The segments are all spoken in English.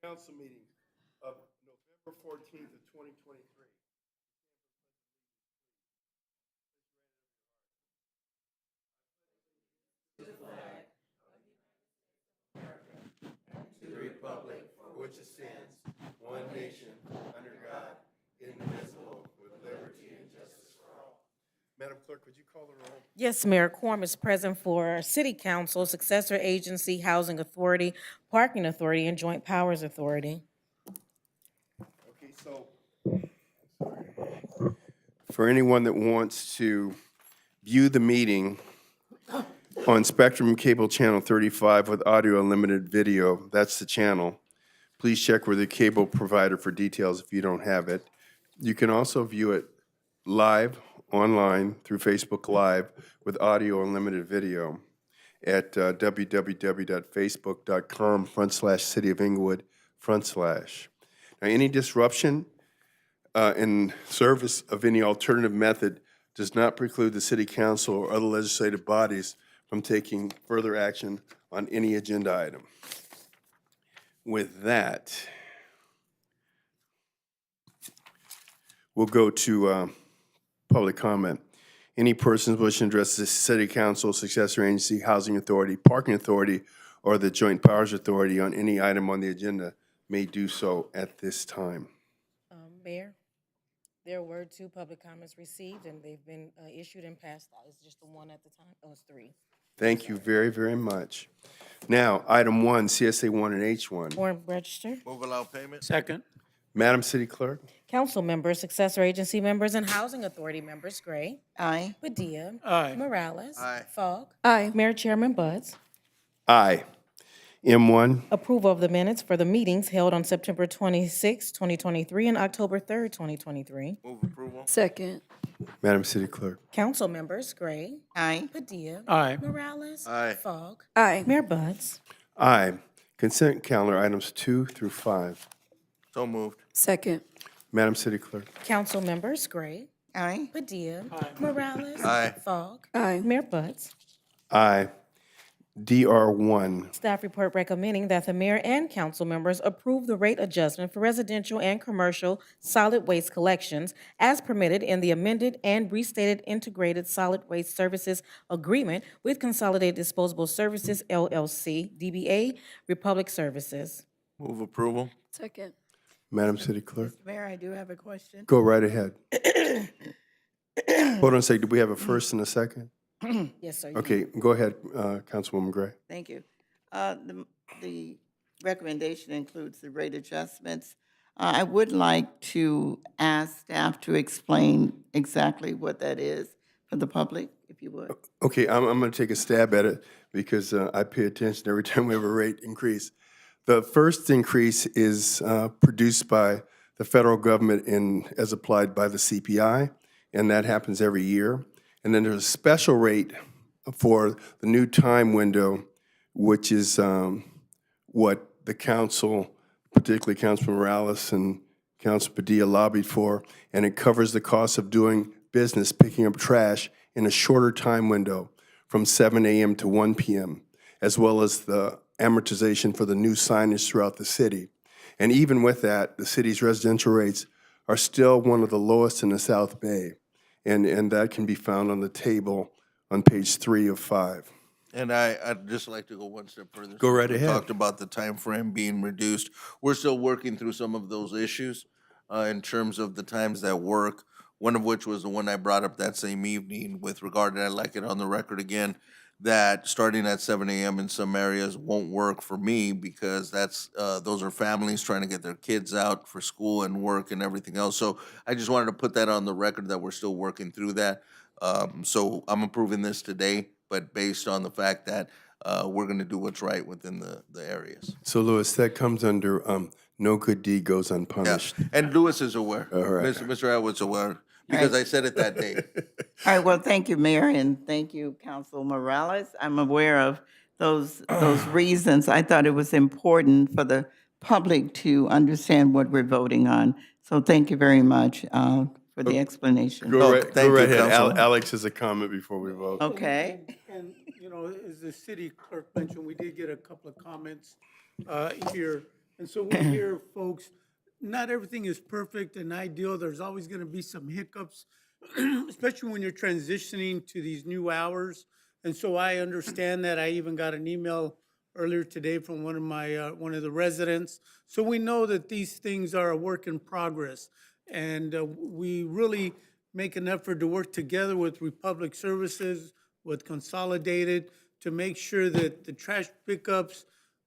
council meeting of November 14th of 2023. To the republic for which it stands, one nation, under God, indivisible, with liberty and justice for all. Madam Clerk, would you call the roll? Yes, Mayor. Quorum is present for City Council, Successor Agency, Housing Authority, Parking Authority, and Joint Powers Authority. Okay, so for anyone that wants to view the meeting on Spectrum Cable Channel 35 with audio unlimited video, that's the channel. Please check with the cable provider for details if you don't have it. You can also view it live online through Facebook Live with audio unlimited video at www.facebook.com/City of Inglewood/. Now, any disruption in service of any alternative method does not preclude the City Council or other legislative bodies from taking further action on any agenda item. With that, we'll go to public comment. Any persons wishing to address the City Council, Successor Agency, Housing Authority, Parking Authority, or the Joint Powers Authority on any item on the agenda may do so at this time. Mayor, there were 2 public comments received, and they've been issued and passed out. It's just the one at the time? Oh, it's 3. Thank you very, very much. Now, item 1, CSA 1 and H1. Warrant register. Move allow payment. Second. Madam City Clerk? Council members, Successor Agency members, and Housing Authority members, Gray. Aye. Padilla. Aye. Morales. Aye. Fogg. Aye. Mayor Chairman Buds. Aye. M1, Approval of the minutes for the meetings held on September 26, 2023, and October 3rd, 2023. Move approval. Second. Madam City Clerk? Council members, Gray. Aye. Padilla. Aye. Morales. Aye. Fogg. Aye. Mayor Buds. Aye. Consent calendar items 2 through 5. So moved. Second. Madam City Clerk? Council members, Gray. Aye. Padilla. Morales. Aye. Fogg. Aye. Mayor Buds. Aye. DR1. Staff report recommending that the mayor and council members approve the rate adjustment for residential and commercial solid waste collections as permitted in the amended and restated Integrated Solid Waste Services Agreement with Consolidated Disposable Services, LLC, DBA Republic Services. Move approval. Second. Madam City Clerk? Mayor, I do have a question. Go right ahead. Hold on a second. Do we have a first and a second? Yes, sir. Okay, go ahead, Councilwoman Gray. Thank you. The recommendation includes the rate adjustments. I would like to ask staff to explain exactly what that is for the public, if you would. Okay, I'm going to take a stab at it because I pay attention every time we have a rate increase. The first increase is produced by the federal government as applied by the CPI, and that happens every year. And then there's a special rate for the new time window, which is what the council, particularly Councilman Morales and Council Padilla, lobbied for, and it covers the cost of doing business, picking up trash in a shorter time window from 7 a.m. to 1 p.m., as well as the amortization for the new signage throughout the city. And even with that, the city's residential rates are still one of the lowest in the South Bay. And that can be found on the table on page 3 of 5. And I'd just like to go one step further. Go right We ahead. talked about the time frame being reduced. We're still working through some of those issues in terms of the times that work, one of which was the one I brought up that same evening with regard, and I'd like it on the record again, that starting at 7 a.m. in some areas won't work for me because those are families trying to get their kids out for school and work and everything else. So I just wanted to put that on the record that we're still working through that. So I'm approving this today, but based on the fact that we're going to do what's right within the areas. So, Louis, that comes under no good deed goes Yeah, unpunished. and Lewis is aware. All right. Mr. Atwood's aware because I said it that day. All right, well, thank you, Mayor, and thank you, Council Morales. I'm aware of those reasons. I thought it was important for the public to understand what we're voting on. So thank you very much for the explanation. Go right, thank go right you, ahead. Council. Alex has a comment before we vote. Okay. And, you know, as the city clerk mentioned, we did get a couple of comments here And so we hear, folks, not everything is perfect and ideal. There's always going to be some hiccups, especially when you're transitioning to these new hours. And so I understand that. I even got an email earlier today from one of the residents. So we know that these things are a work in progress. And we really make an effort to work together with Republic Services, with Consolidated, to make sure that the trash pickups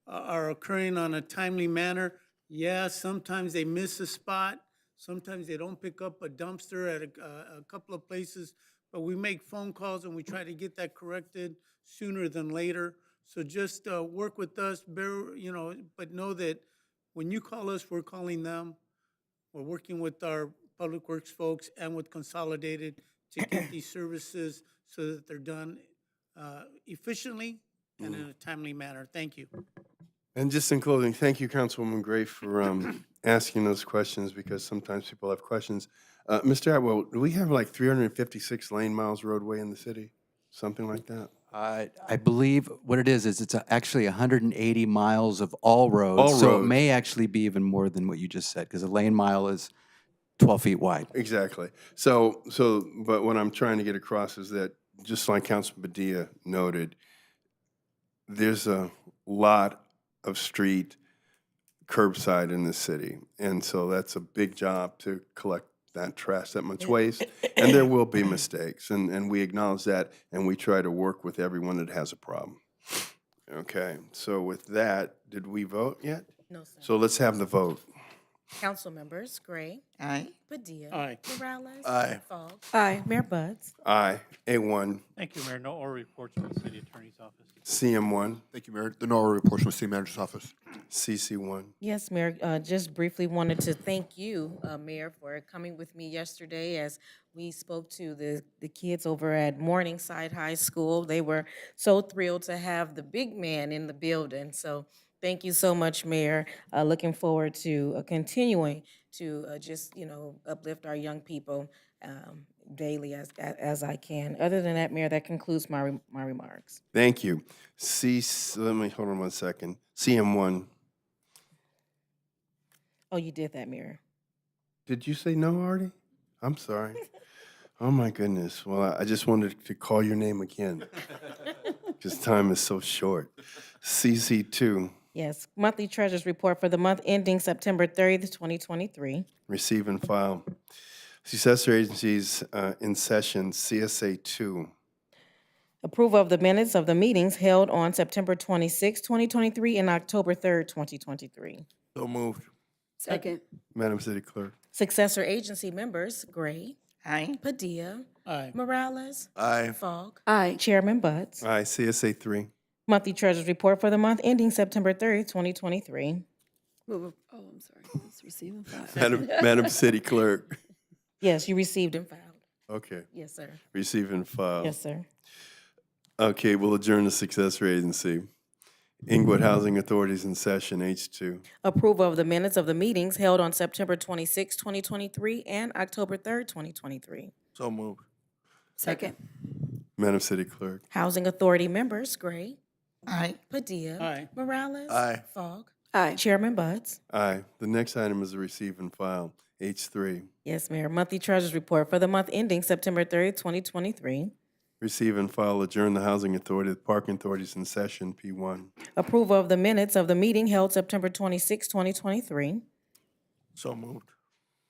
are occurring on a timely manner. Yeah, sometimes they miss a spot. Sometimes they don't pick up a dumpster at a couple of places, but we make phone calls and we try to get that corrected sooner than later. So just work with us, but know that when you call us, we're calling them. We're working with our Public Works folks and with Consolidated to get these services so that they're done efficiently and in a timely manner. Thank you. And just in closing, thank you, Councilwoman Gray, for asking those questions, because sometimes people have questions. Mr. Atwell, do we have like 356 lane miles roadway in the city? Something like that? I believe what it is it's actually 180 miles of all roads. All So roads. it may actually be even more than what you just said, because a lane mile is 12 feet wide. Exactly. But what I'm trying to get across is that, just like Councilman Padilla noted, there's a lot of street curbside in the city. And so that's a big job to collect that trash, that much waste. And there will be mistakes. And we acknowledge that, and we try to work with everyone that has a problem. Okay, so with that, did we vote yet? No, sir. So let's have the vote. Council members Gray, Aye. Padilla. Aye. Morales. Aye. Fogg. Aye. Mayor Buds. Aye. A1, Thank you, Mayor. No oral reports from the City Attorney's Office. CM1, Thank you, Mayor. The no oral reports from the City Manager's Office. CC1. Yes, Mayor, just briefly wanted to thank you, Mayor, for coming with me yesterday as we spoke to the kids over at Morningside High School. They were so thrilled to have the big man in the building. So thank you so much, Mayor. Looking forward to continuing to uplift our young people daily as I can. Other than that, Mayor, that concludes my remarks. Thank you. Let me, hold on one second. CM1. Oh, you did that, Mayor. Did you say no already? I'm sorry. Oh, my goodness. Well, I just wanted to call your name again, because time is so short. CC2, Yes, monthly treasurer's report for the month ending September 30th, 2023. receive and file. Successor agencies in session, CSA2. Approval of the minutes of the meetings held on September 26th, 2023 and October 3rd, 2023. So moved. Second. Madam City Clerk. Successor agency members Gray, Aye. Padilla, Aye. Morales, Aye. Fogg, Aye. Chairman Buds. Aye, CSA3. Monthly treasurer's report for the month ending September 30th, 2023. Move, I'm sorry. Let's receive and file. Madam City Clerk. Yes, you received and filed. Okay, Yes, sir. receive and file. Yes, sir. Okay, we'll adjourn the successor agency. Inglewood Housing Authorities in session, H2. Approval of the minutes of the meetings held on September 26th, 2023 and October 3rd, 2023. So moved. Second. Madam City Clerk. Housing Authority members Gray, Aye. Padilla. Aye. Morales. Aye. Fogg. Aye. Chairman Buds. Aye. The next item is a receive and file, H3. Yes, Mayor. Monthly treasurer's report for the month ending September 30th, 2023. Receive and file, adjourn the Housing Authority, the Parking Authorities in session, P1. Approval of the minutes of the meeting held September 26, 2023. So moved.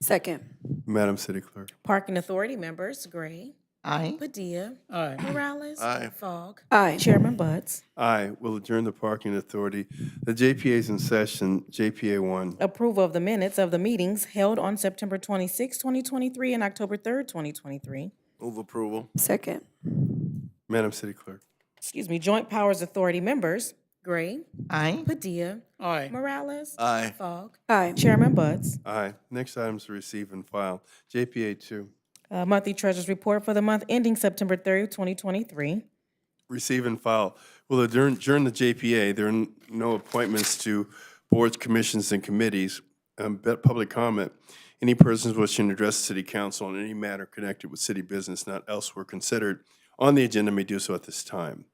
Second. Madam City Clerk. Parking Authority members Gray, Aye. Padilla. Aye. Morales. Aye. Fogg. Aye. Chairman Buds. Aye. We'll adjourn the Parking Authority. The JPA's in session, JPA1. Approval of the minutes of the meetings held on September 26, 2023 and October 3rd, 2023. Move approval. Second. Madam City Clerk. Joint Powers Authority members Gray, Aye. Padilla. Aye. Morales. Aye. Fogg. Aye. Chairman Buds. Aye. Next item is to receive and file, JPA2. Monthly treasurer's report for the month ending September 30th, 2023. Receive and file. Well, during the JPA, there are no appointments to boards, commissions, and committees. Public comment. Any persons wishing to address the city council on any matter connected with city business not elsewhere considered on the agenda may do so at this time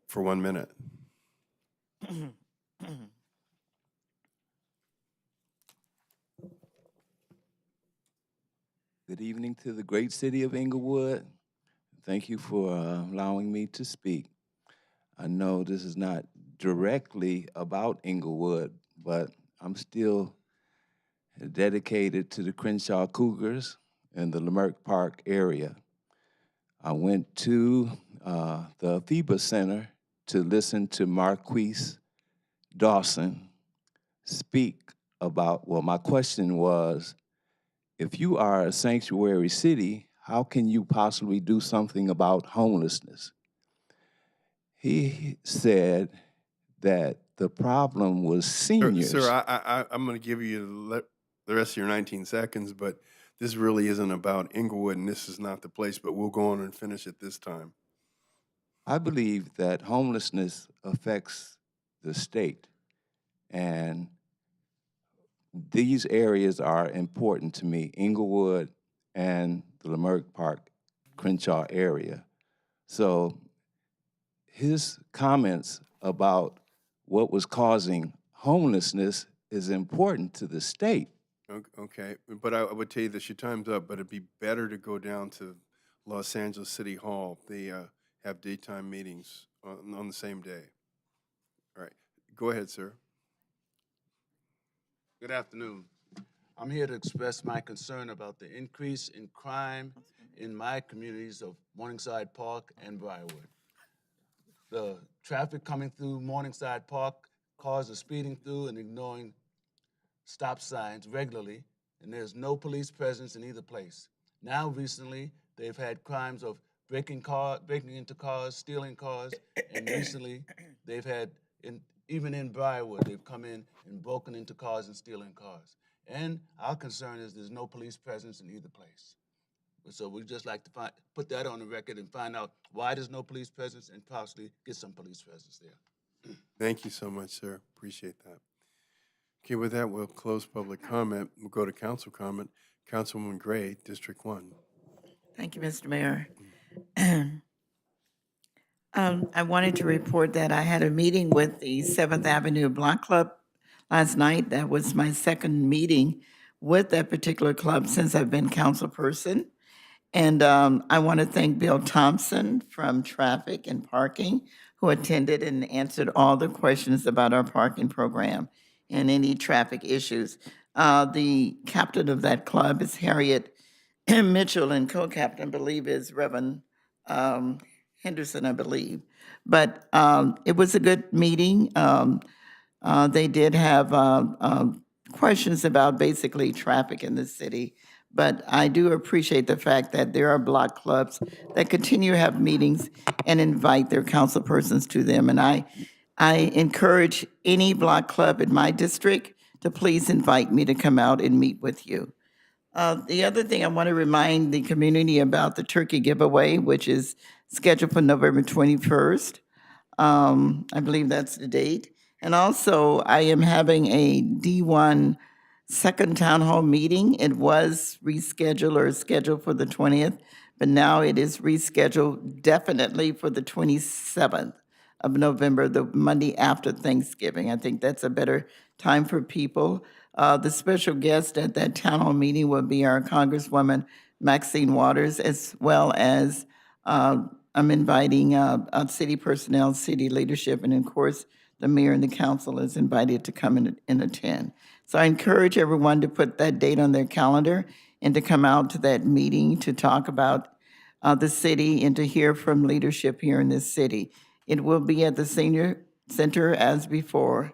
for 1 minute. Good evening to the great city of Inglewood. Thank you for allowing me to speak. I know this is not directly about Inglewood, but I'm still dedicated to the Crenshaw Cougars in the Leimert Park area. I went to the FIBA Center to listen to Marquise Dawson speak about, well, my question was, if you are a sanctuary city, how can you possibly do something about homelessness? He said that the problem was seniors. Sir, I'm going to give you the rest of your 19 seconds, but this really isn't about Inglewood, and this is not the place, but we'll go on and finish it this time. I believe that homelessness affects the state, and these areas are important to me, Inglewood and the Leimert Park, Crenshaw area. So his comments about what was causing homelessness is important to the state. Okay, but I would tell you this, your time's up, but it'd be better to go down to Los Angeles City Hall. They have daytime meetings on the same day. All right, go ahead, sir. Good afternoon. I'm here to express my concern about the increase in crime in my communities of Morningside Park and Briarwood. The traffic coming through Morningside Park, cars are speeding through and ignoring stop signs regularly, and there's no police presence in either place. Now, recently, they've had crimes of breaking into cars, stealing cars, and recently they've had, even in Briarwood, they've come in and broken into cars and stealing cars. And our concern is there's no police presence in either place. So we'd just like to put that on the record and find out why there's no police presence and possibly get some police presence there. Thank you so much, sir. Appreciate that. Okay, with that, we'll close public comment. We'll go to council comment. Councilwoman Gray, District 1. Thank you, Mr. Mayor. I wanted to report that I had a meeting with the 7th Avenue Block Club last night. That was my second meeting with that particular club since I've been council person. And I want to thank Bill Thompson from Traffic and Parking, who attended and answered all the questions about our parking program and any traffic issues. The captain of that club is Harriet Mitchell, and co-captain, I believe, is Reverend Henderson, I believe. But it was a good meeting. They did have questions about basically traffic in the city. But I do appreciate the fact that there are block clubs that continue to have meetings and invite their council persons to them. And I encourage any block club in my district to please invite me to come out and meet with you. The other thing I want to remind the community about the turkey giveaway, which is scheduled for November 21st. I believe that's the date. And also, I am having a D1 second town hall meeting. It was rescheduled or scheduled for the 20th, but now it is rescheduled definitely for the 27th of November, the Monday after Thanksgiving. I think that's a better time for people. The special guest at that town hall meeting will be our Congresswoman Maxine Waters, as well as I'm inviting city personnel, city leadership, and of course, the mayor and the council is invited to come and attend. So I encourage everyone to put that date on their calendar and to come out to that meeting to talk about the city and to hear from leadership here in this city. It will be at the senior center as before.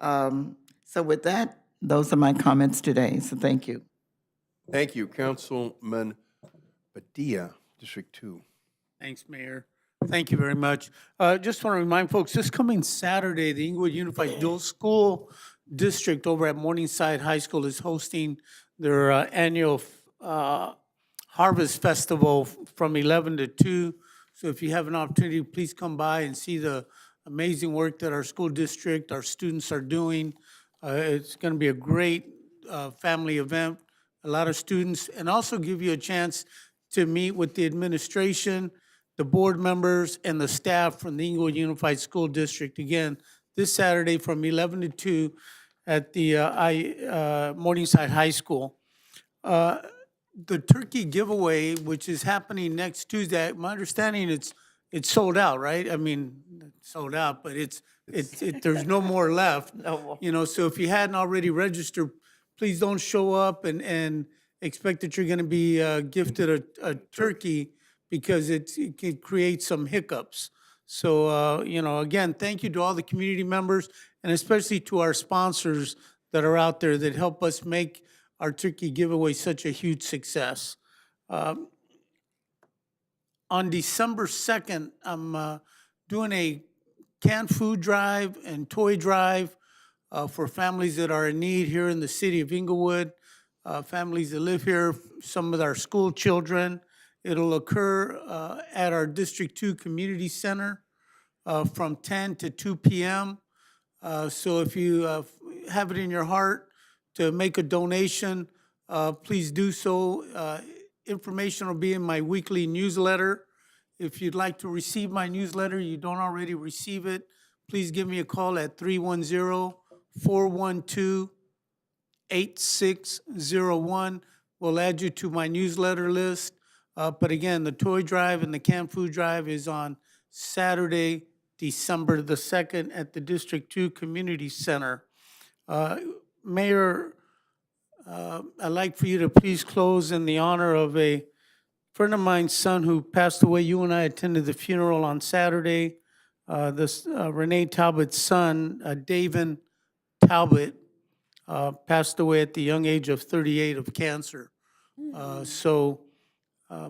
So with that, those are my comments today. So thank you. Thank you, Councilman Padilla, District 2. Thanks, Mayor. Thank you very much. Just want to remind folks, this coming Saturday, the Inglewood Unified Dual School District over at Morningside High School is hosting their annual Harvest Festival from 11 to 2. So if you have an opportunity, please come by and see the amazing work that our school district, our students are doing. It's going to be a great family event, a lot of students, and also give you a chance to meet with the administration, the board members, and the staff from the Inglewood Unified School District. Again, this Saturday from 11 to 2 at the Morningside High School. the turkey giveaway, which is happening next Tuesday, my understanding it's sold out, right? I mean, it's sold out, but there's no more left. No more. You know, so if you hadn't already registered, please don't show up and expect that you're gonna be gifted a turkey because it can create some hiccups. So, you know, again, thank you to all the community members and especially to our sponsors that are out there that help us make our turkey giveaway such a huge success. On December 2nd, I'm doing a canned food drive and toy drive for families that are in need here in the city of Inglewood, families that live here, some of our school children. It'll occur at our District 2 Community Center from 10 to 2 p.m. So if you have it in your heart to make a donation, please do so. Information will be in my weekly newsletter. If you'd like to receive my newsletter, you don't already receive it, please give me a call at 310-412-8601. We'll add you to my newsletter list. But again, the toy drive and the canned food drive is on Saturday, December the 2nd at the District 2 Community Center. Mayor, I'd like for you to please close in the honor of a friend of mine's son who passed away. You and I attended the funeral on Saturday. Renee Talbot's son, David Talbot, passed away at the young age of 38 of cancer. So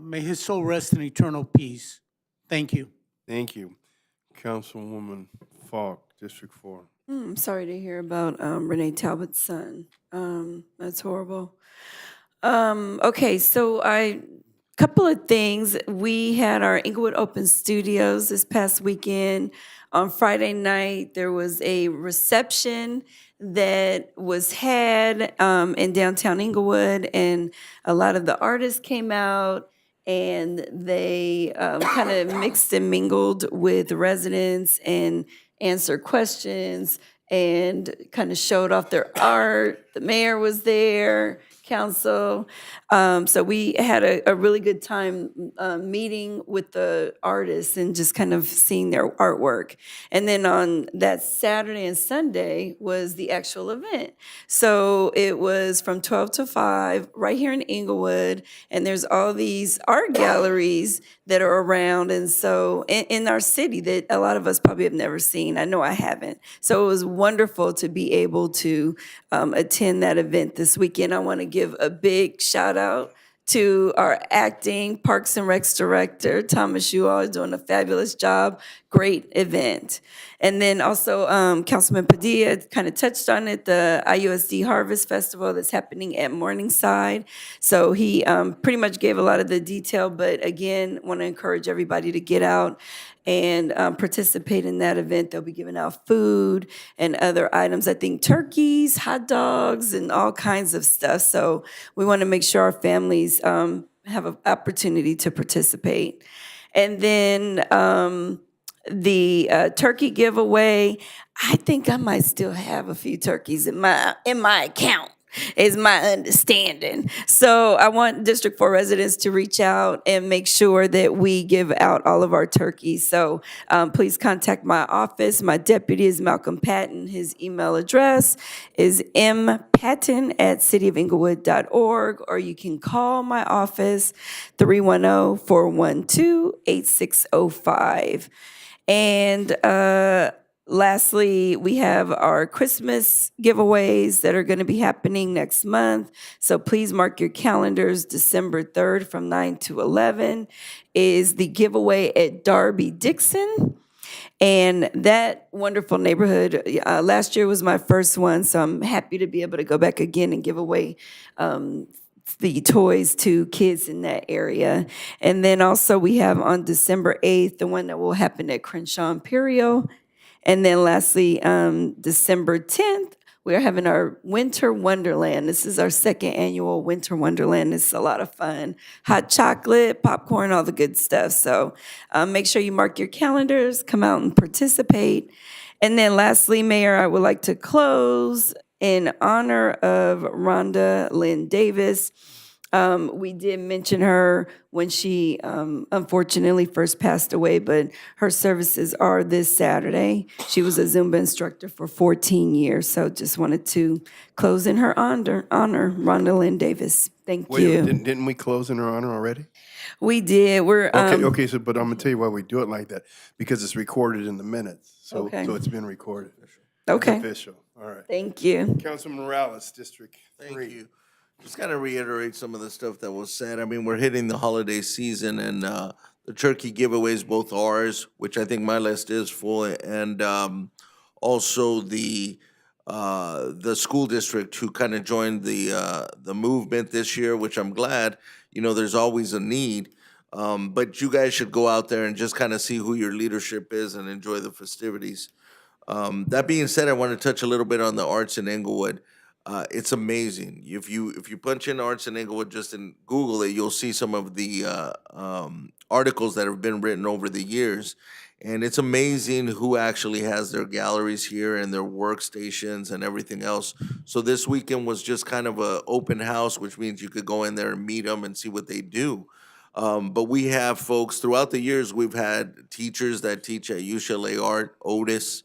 may his soul rest in eternal peace. Thank you. Thank you. Councilwoman Falk, District 4. I'm sorry to hear about Renee Talbot's son. That's horrible. Okay, so couple of things. We had our Inglewood Open Studios this past weekend. On Friday night, there was a reception that was had in downtown Inglewood, and a lot of the artists came out, and they kind of mixed and mingled with residents and answered questions and kind of showed off their art. The mayor was there, council. So we had a really good time meeting with the artists and just kind of seeing their artwork. And then on that Saturday and Sunday was the actual event. So it was from 12 to 5 right here in Inglewood. And there's all these art galleries that are around. And so in our city that a lot of us probably have never seen. I know I haven't. So it was wonderful to be able to attend that event this weekend. I want to give a big shout out to our acting Parks and Recs director, Thomas. You all are doing a fabulous job. Great event. And then also Councilman Padilla kind of touched on it, the IUSD Harvest Festival that's happening at Morningside. So he pretty much gave a lot of the detail, but again, want to encourage everybody to get out and participate in that event. They'll be giving out food and other items. I think turkeys, hot dogs, and all kinds of stuff. So we want to make sure our families have an opportunity to participate. And then the turkey giveaway, I think I might still have a few turkeys in my account, is my understanding. So I want District 4 residents to reach out and make sure that we give out all of our turkeys. So please contact my office. My deputy is Malcolm Patton. His email address is mpatton@cityofinglewood.org, or you can call my office, 310-412-8605. And lastly, we have our Christmas giveaways that are going to be happening next month. So please mark your calendars. December 3rd from 9 to 11 is the giveaway at Darby Dixon. And that wonderful neighborhood, last year was my first one, so I'm happy to be able to go back again and give away the toys to kids in that area. And then also we have on December 8th, the one that will happen at Crenshaw Imperial. And then lastly, December 10th, we're having our Winter Wonderland. This is our second annual Winter Wonderland. It's a lot of fun. Hot chocolate, popcorn, all the good stuff. So make sure you mark your calendars, come out and participate. And then lastly, Mayor, I would like to close in honor of Rhonda Lynn Davis. We did mention her when she unfortunately first passed away, but her services are this Saturday. She was a Zumba instructor for 14 years, so just wanted to close in her honor, Rhonda Lynn Davis. Thank Wait, you. didn't we close in her honor already? We did. We're Okay, so, but I'm gonna tell you why we do it like that, because it's recorded in the minutes. So Okay. it's been recorded. It's okay. official, all right. Thank you. Councilman Morales, District Thank 3. you. Just kind of reiterate some of the stuff that was said. I mean, we're hitting the holiday season, and the turkey giveaways, both ours, which I think my list is full, and also the school district who kind of joined the movement this year, which I'm glad. You know, there's always a need, but you guys should go out there and just kind of see who your leadership is and enjoy the festivities. That being said, I want to touch a little bit on the arts in Inglewood. It's amazing. If you punch in arts in Inglewood, just in Google it, you'll see some of the articles that have been written over the years, and it's amazing who actually has their galleries here and their workstations and everything else. So this weekend was just kind of a open house, which means you could go in there and meet them and see what they do. But we have folks throughout the years. We've had teachers that teach at UCLA Art, Otis.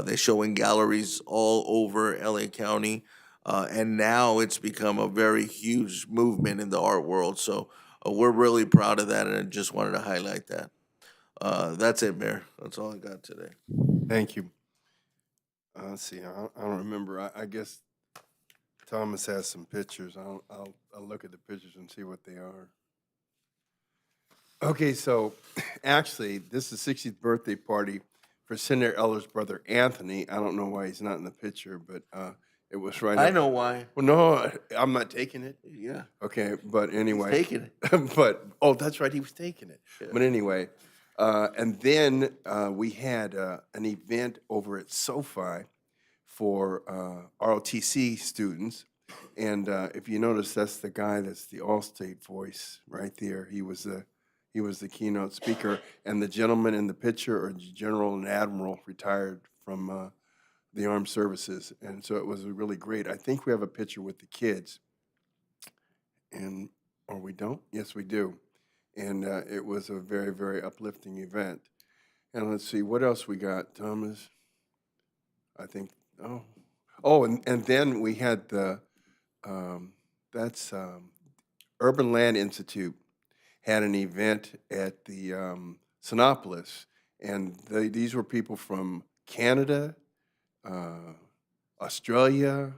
They show in galleries all over LA County. And now it's become a very huge movement in the art world. So we're really proud of that, and I just wanted to highlight that. That's it, Mayor. That's all I got today. Thank you. Let's see, I don't remember. I guess Thomas has some pictures. I'll look at the pictures and see what they are. Okay, so actually, this is the 60th birthday party for Senator Eller's brother Anthony. I don't know why he's not in the picture, but it was right. I up- know why. Well, no, I'm not taking it. Yeah. Okay, but anyway. taking it. But, oh, that's right, he was taking it. But anyway, and then we had an event over at SoFi for ROTC students. And if you notice, that's the guy that's the Allstate voice right there. He was the keynote speaker. And the gentleman in the picture are General and Admiral, retired from the armed services. And so it was really great. I think we have a picture with the kids. And, or we don't? Yes, we do. And it was a very, very uplifting event. And let's see, what else we got, Thomas? I think, and then we had the, Urban Land Institute had an event at the Sinopolis. And these were people from Canada, Australia,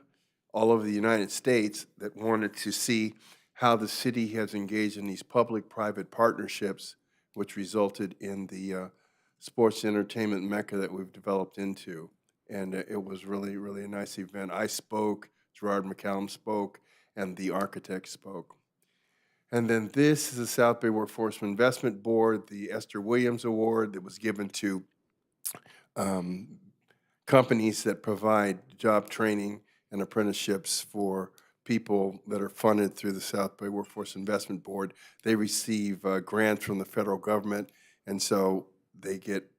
all over the United States that wanted to see how the city has engaged in these public-private partnerships, which resulted in the sports entertainment mecca that we've developed into. And it was really, really a nice event. I spoke, Gerard McCallum spoke, and the architect spoke. And then this is the South Bay Workforce Investment Board, the Esther Williams Award that was given to companies that provide job training and apprenticeships for people that are funded through the South Bay Workforce Investment Board. They receive grants from the federal government, and so they get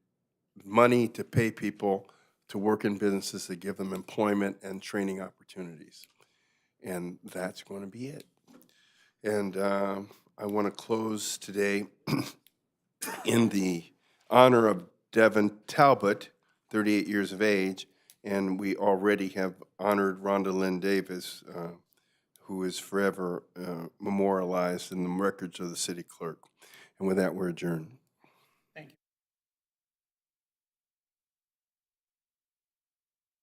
money to pay people to work in businesses that give them employment and training opportunities. And that's going to be it. And I want to close today in the honor of Devin Talbot, 38 years of age, and we already have honored Rhonda Lynn Davis, who is forever memorialized in the records of the city clerk. And with that, we're adjourned.